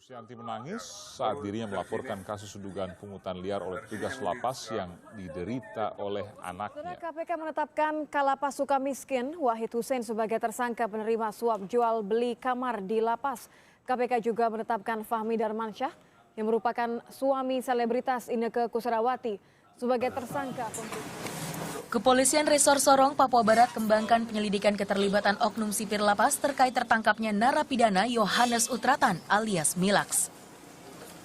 Susianti menangis saat dirinya melaporkan kasus dugaan pungutan liar oleh petugas lapas yang diderita oleh anaknya. KPK menetapkan Kalapas Sukamiskin Wahid Hussein sebagai tersangka penerima suap jual beli kamar di lapas. KPK juga menetapkan Fahmi Darmansyah yang merupakan suami selebritas Inneke Koesherawati sebagai tersangka pembunuhan. Kepolisian Resor Sorong, Papua Barat kembangkan penyelidikan keterlibatan oknum sipir lapas terkait tertangkapnya narapidana Yohanes Utratan alias Milax.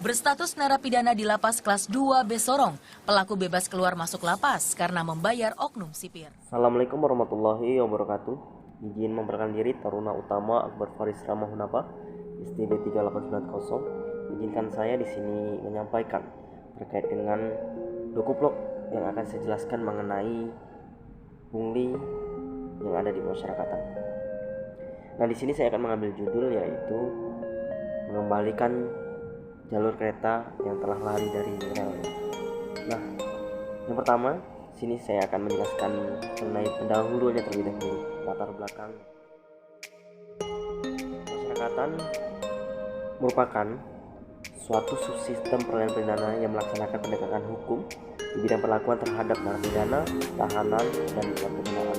Berstatus narapidana di lapas kelas 2B Sorong, pelaku bebas keluar masuk lapas karena membayar oknum sipir. Assalamualaikum warahmatullahi wabarakatuh. Izin memperkenalkan diri Taruna Utama Akbar Faris Ramahunapa, STB 3890. Izinkan saya di sini menyampaikan terkait dengan dokuplok yang akan saya jelaskan mengenai pungli yang ada di masyarakatan. Nah, di sini saya akan mengambil judul yaitu mengembalikan jalur kereta yang telah lari dari rel. Nah, yang pertama, sini saya akan menjelaskan mengenai pendahulunya terlebih dahulu, latar belakang. Masyarakatan merupakan suatu subsistem peradilan pidana yang melaksanakan penegakan hukum di bidang perlakuan terhadap narapidana, tahanan, dan pidana.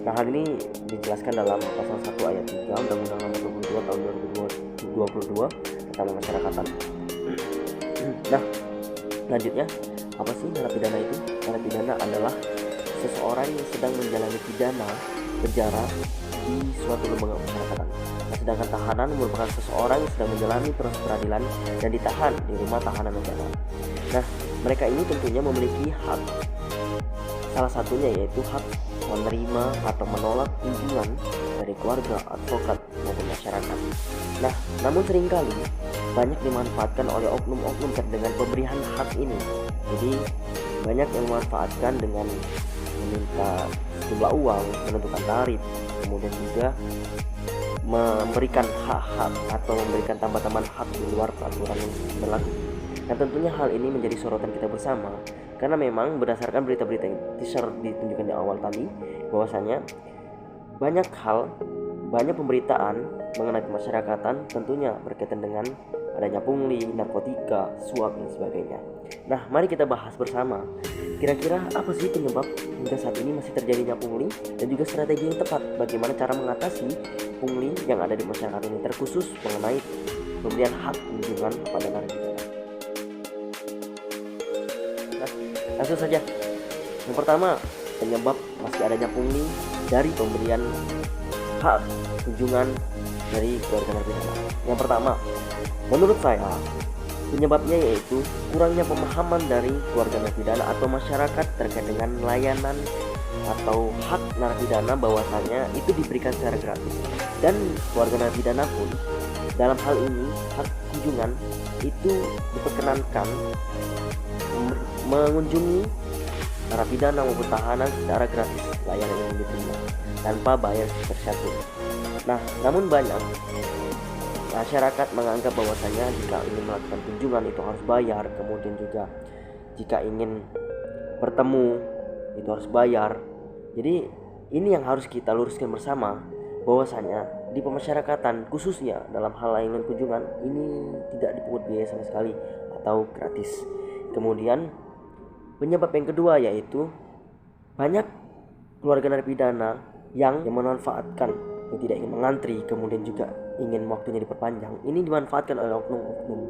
Nah, hal ini dijelaskan dalam pasal 1 ayat 3 Undang-Undang Nomor 22 Tahun 2022 tentang pemasyarakatan. Nah, selanjutnya, apa sih narapidana itu? Narapidana adalah seseorang yang sedang menjalani pidana penjara di suatu lembaga pemasyarakatan. Nah, sedangkan tahanan merupakan seseorang yang sedang menjalani proses peradilan dan ditahan di rumah tahanan negara. Nah, mereka ini tentunya memiliki hak. Salah satunya yaitu hak menerima atau menolak kunjungan dari keluarga, advokat, maupun masyarakat. Nah, namun seringkali banyak dimanfaatkan oleh oknum-oknum dengan pemberian hak ini. Jadi, banyak yang memanfaatkan dengan meminta sejumlah uang, menentukan tarif, kemudian juga memberikan hak-hak atau memberikan tambahan hak di luar peraturan yang berlaku. Dan tentunya hal ini menjadi sorotan kita bersama karena memang berdasarkan berita-berita yang ditunjukkan di awal tadi bahwasanya banyak pemberitaan mengenai pemasyarakatan tentunya berkaitan dengan adanya pungli, narkotika, suap dan sebagainya. Nah, mari kita bahas bersama kira-kira apa sih penyebab hingga saat ini masih terjadinya pungli dan juga strategi yang tepat bagaimana cara mengatasi pungli yang ada di masyarakat ini, terkhusus mengenai pemberian hak kunjungan pada narapidana. Langsung saja. Yang pertama, penyebab masih adanya pungli dari pemberian hak kunjungan dari keluarga narapidana. Yang pertama, menurut saya penyebabnya yaitu kurangnya pemahaman dari keluarga narapidana atau masyarakat terkait dengan layanan atau hak narapidana bahwasanya itu diberikan secara gratis, dan keluarga narapidana pun dalam hal ini hak kunjungan itu diperkenankan mengunjungi narapidana maupun tahanan secara gratis, layanan yang diterima tanpa bayar sepeserpun. Nah, namun banyak masyarakat menganggap bahwasanya jika ingin melakukan kunjungan itu harus bayar, kemudian juga jika ingin bertemu itu harus bayar. Jadi ini yang harus kita luruskan bersama bahwasanya di pemasyarakatan khususnya dalam hal layanan kunjungan ini tidak dipungut biaya sama sekali atau gratis. Kemudian penyebab yang kedua yaitu banyak keluarga narapidana yang memanfaatkan, yang tidak ingin mengantri, kemudian juga ingin waktunya diperpanjang. Ini dimanfaatkan oleh oknum-oknum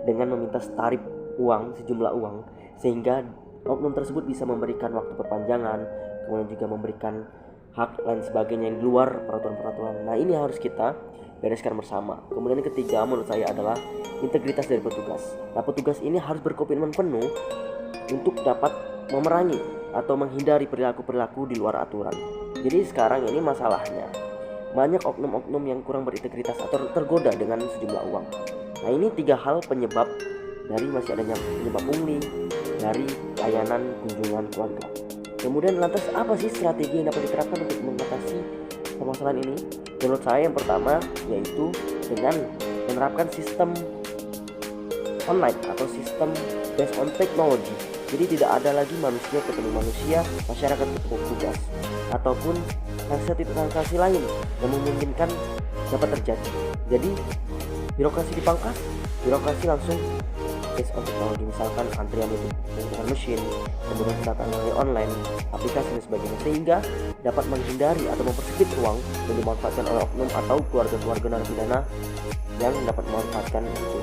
dengan meminta tarif uang, sejumlah uang, sehingga oknum tersebut bisa memberikan waktu perpanjangan, kemudian juga memberikan hak dan sebagainya yang di luar peraturan-peraturan. Nah, ini harus kita bereskan bersama. Kemudian yang ketiga menurut saya adalah integritas dari petugas. Nah, petugas ini harus berkomitmen penuh untuk dapat memerangi atau menghindari perilaku-perilaku di luar aturan. Jadi sekarang ini masalahnya banyak oknum-oknum yang kurang berintegritas atau tergoda dengan sejumlah uang. Nah, ini tiga hal penyebab dari masih adanya penyebab pungli dari layanan kunjungan keluarga. Kemudian lantas apa sih strategi yang dapat diterapkan untuk mengatasi permasalahan ini? Menurut saya yang pertama yaitu dengan menerapkan sistem online atau sistem based on technology. Jadi tidak ada lagi manusia ketemu manusia, masyarakat ketemu petugas, ataupun transaksi lain yang memungkinkan dapat terjadi. Jadi Birokrasi dipangkas, birokrasi langsung based on teknologi, misalkan antrian itu menggunakan mesin, kemudian melalui online, aplikasi dan sebagainya, sehingga dapat menghindari atau mempersempit ruang yang dimanfaatkan oleh oknum atau keluarga-keluarga narapidana yang dapat memanfaatkan itu.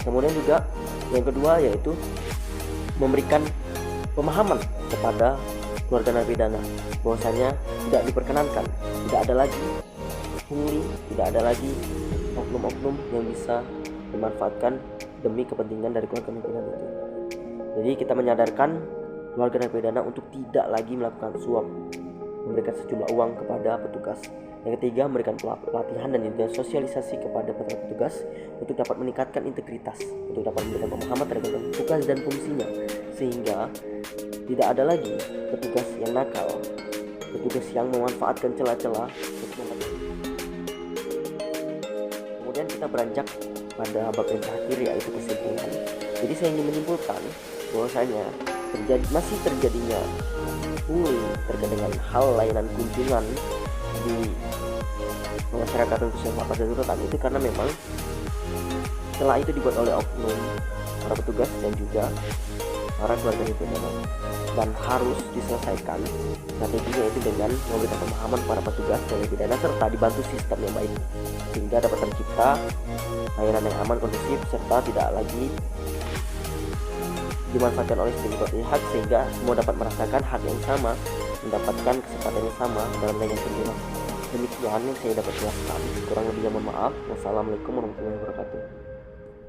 Kemudian juga yang kedua yaitu memberikan pemahaman kepada keluarga narapidana bahwasanya tidak diperkenankan, tidak ada lagi pungli, tidak ada lagi oknum-oknum yang bisa dimanfaatkan demi kepentingan dari keluarga narapidana itu. Jadi kita menyadarkan keluarga narapidana untuk tidak lagi melakukan suap, memberikan sejumlah uang kepada petugas. Yang ketiga, memberikan pelatihan dan juga sosialisasi kepada para petugas untuk dapat meningkatkan integritas, untuk dapat memberikan pemahaman terhadap tugas dan fungsinya, sehingga tidak ada lagi petugas yang nakal, petugas yang memanfaatkan celah-celah. Kemudian kita beranjak pada bab yang terakhir, yaitu kesimpulan. Jadi saya ingin menyimpulkan bahwasanya masih terjadinya pungli terkait dengan hal layanan kunjungan di masyarakat khususnya lapas dan rutan itu karena memang celah itu dibuat oleh oknum, para petugas dan juga para keluarga narapidana, dan harus diselesaikan strateginya itu dengan memberikan pemahaman para petugas dan narapidana serta dibantu sistem yang baik sehingga dapat tercipta layanan yang aman, kondusif, serta tidak lagi dimanfaatkan oleh sejumlah pihak, sehingga semua dapat merasakan hak yang sama, mendapatkan kesempatan yang sama dalam layanan kunjungan. Demikian yang saya dapat jelaskan. Kurang lebihnya mohon maaf. Wassalamualaikum warahmatullahi wabarakatuh.